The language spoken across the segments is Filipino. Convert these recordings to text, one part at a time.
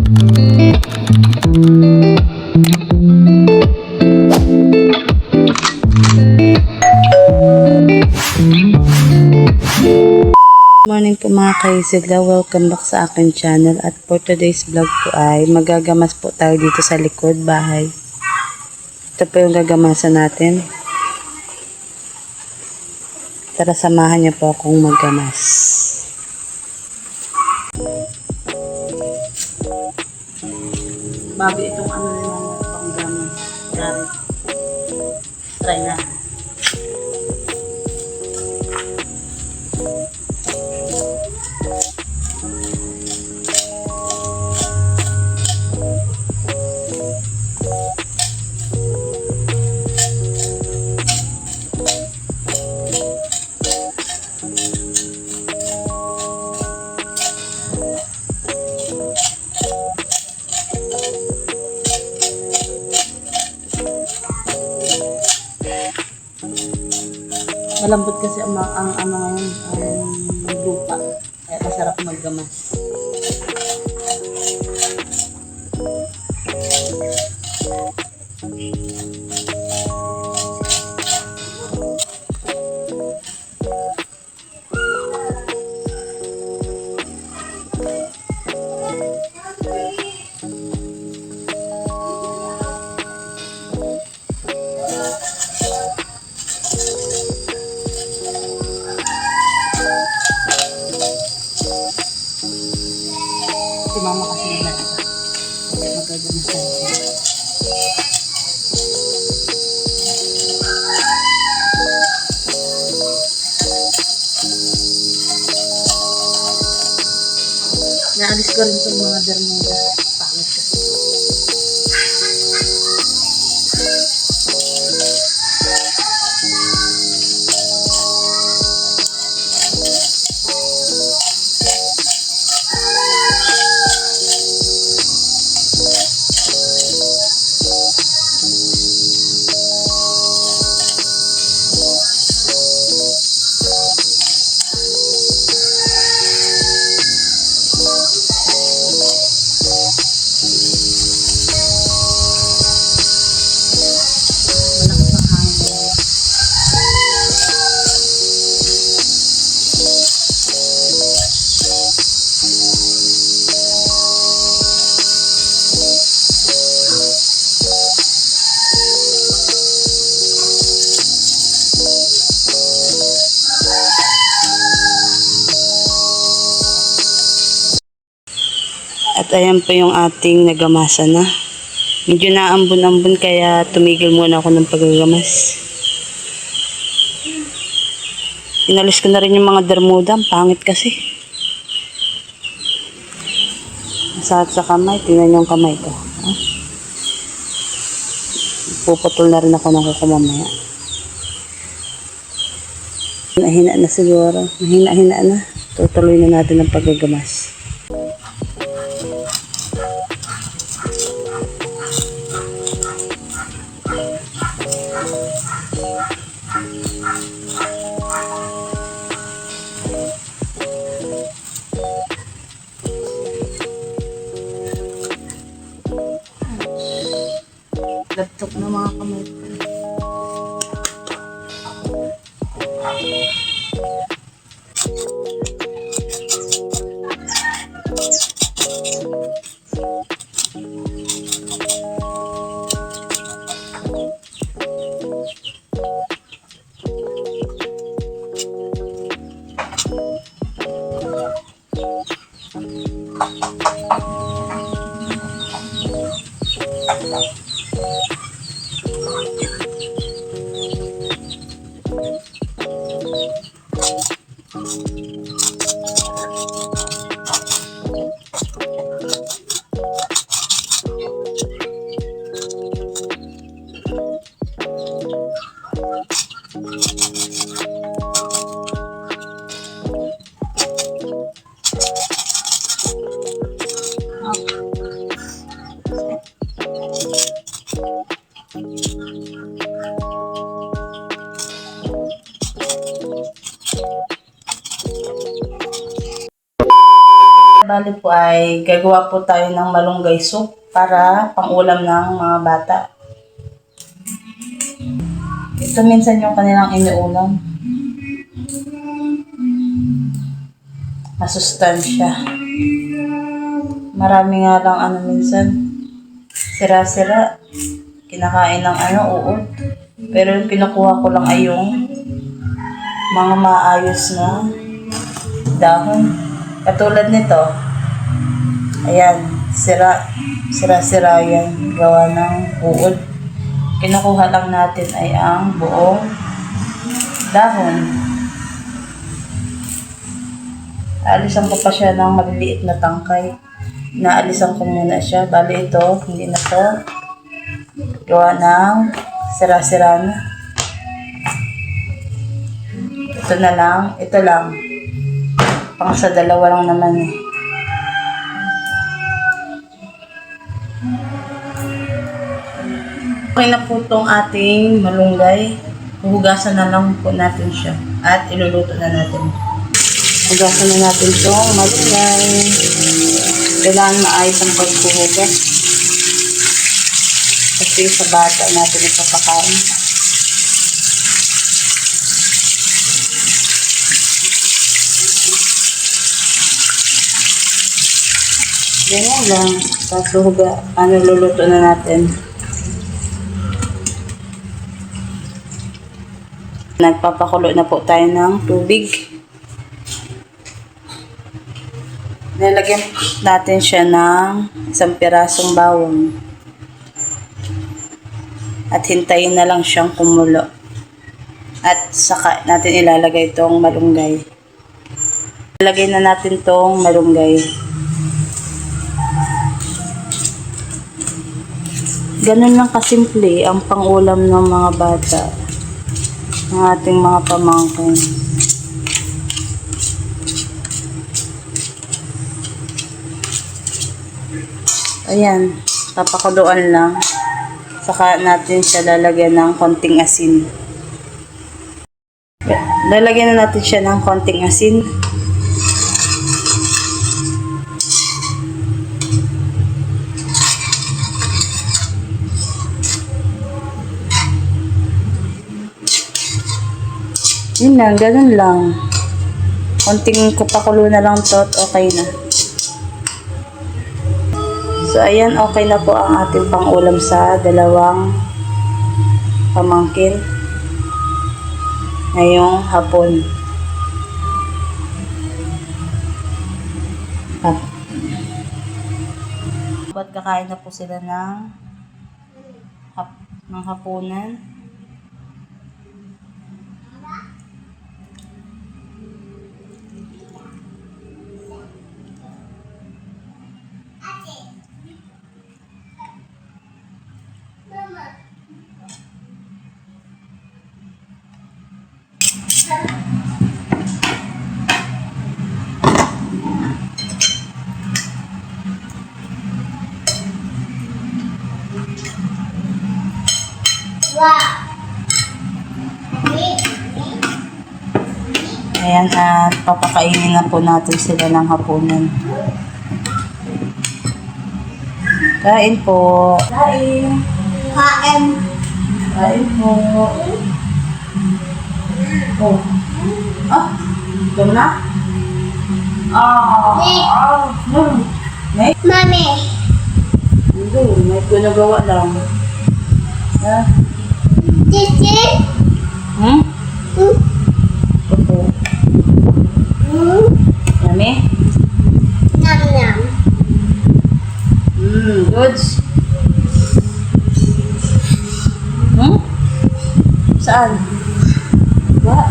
Morning po mga kaisigla, welcome back sa akin channel. At for today's vlog po ay magagamas po tayo dito sa likod bahay. Ito po yung gagamasan natin. Tara, samahan niyo po akong maggamas. Bago itong ano na panggamas. Try na. Malambot kasi ang ngayon, ang lupa. Kaya masarap maggamas. Si mama kasi nila magagamas tayo. Naalis ko rin itong mga bermuda. Pangit kasi. At ayan po yung ating nagamasa na. Medyo naambon-ambon kaya tumigil muna ako ng paggagamas. Inalis ko na rin yung mga bermuda. Ang pangit kasi. Masakit sa kamay. Tingnan yung kamay ko. Puputol na rin ako ng kuko mamaya. Mahina na siguro. Mahina-hina na. Tutuloy na natin ang paggagamas. Laptop na mga kamay ko. bali po ay gagawa po tayo ng malunggay soup para pang-ulam ng mga bata. Ito minsan yung kanilang iniulam. Masustansya. Marami nga lang minsan. Sira-sira. Kinakain ng uod. Pero yung kinukuha ko lang ay yung mga maayos na dahon. Katulad nito. Ayan. Sira-sira yan. Gawa ng uod. Kinukuha lang natin ay ang buong dahon. Aalisan ko pa siya ng maliliit na tangkay. Naalisan ko muna siya. Bali ito, hindi na to. Gawa ng sira-sira na. Ito na lang. Ito lang. Pang sa dalawa lang naman eh. Okay na po itong ating malunggay. Huhugasan na lang po natin siya. At iluluto na natin. Hugasan na natin itong malunggay. Kailangan maayos ang paghuhugas. Kasi sa bata natin ipapakain. Ganyan lang. Tapos luluto na natin. Nagpapakulo na po tayo ng tubig. Nilagyan natin siya ng isang pirasong bawang. At hintayin na lang siyang kumulo. At saka natin ilalagay itong malunggay. Ilagay na natin itong malunggay. Ganun lang kasimple ang pangulam ng mga bata. Ng ating mga pamangkin. Ayan, papakuluan lang. Saka natin siya lalagyan ng konting asin. Lalagyan na natin siya ng konting asin. Yun lang, ganun lang. Konting pakulo na lang to at okay na. So, ayan, okay na po ang ating pang-ulam sa dalawang pamangkin ngayong hapon. Dapat kakain na po sila ng hapunan. Ayan, at papakainin na po natin sila ng hapunan. Kain po. Kain. Kain. Kain po. Oh. Ah, ito na? Mami. Hindi, may ginagawa lang. Ha? Titi? Opo. Yummy? Yum yum. Goods. Saan? Ba?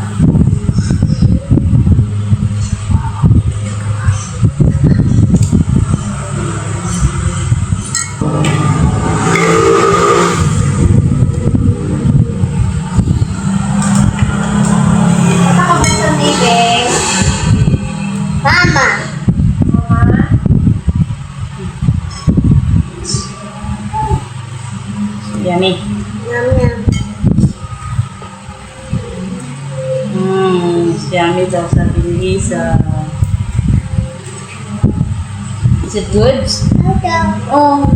Yummy. Yum yum. Yummy daw sabi ni Lisa. Is it good? Oh,